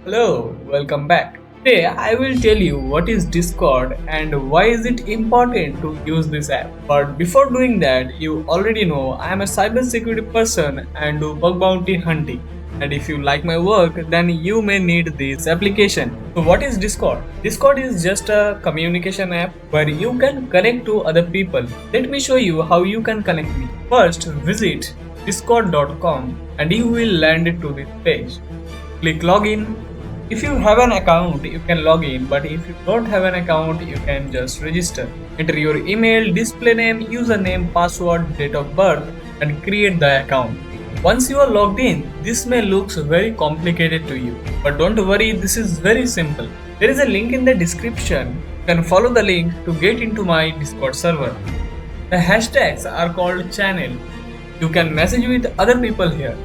Hello, welcome back. Today I will tell you what is Discord and why is it important to use this app. But before doing that, you already know I am a cybersecurity person and do bug bounty hunting. And if you like my work, then you may need this application. So what is Discord? Discord is just a communication app where you can connect to other people. Let me show you how you can connect me. First, visit discord.com and you will land to this page. Click login. If you have an account, you can log in, but if you don't have an account, you can just register. Enter your email, display name, username, password, date of birth, and create the account. Once you are logged in, this may look very complicated to you, but don't worry, this is very simple. There is a link in the description. You can follow the link to get into my Discord server. The hashtags are called channel. You can message with other people here.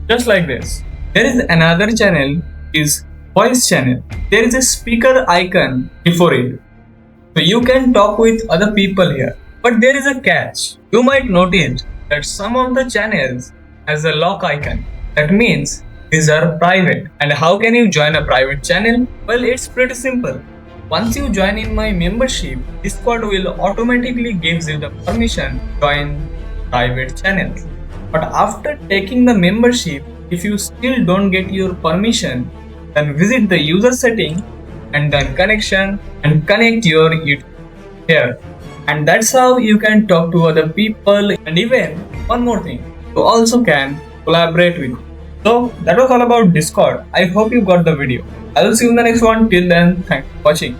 Just like this. There is another channel is voice channel. There is a speaker icon before it. So you can talk with other people here. But there is a catch. You might notice that some of the channels has a lock icon. That means these are private. And how can you join a private channel? Well, it's pretty simple. Once you join in my membership, Discord will automatically gives you the permission to join private channels. But after taking the membership, if you still don't get your permission, then visit the user setting and then connection and connect your YouTube here. And that's how you can talk to other people, and even one more thing, you also can collaborate with. So that was all about Discord. I hope you got the video. I will see you in the next one. Till then, thanks for watching.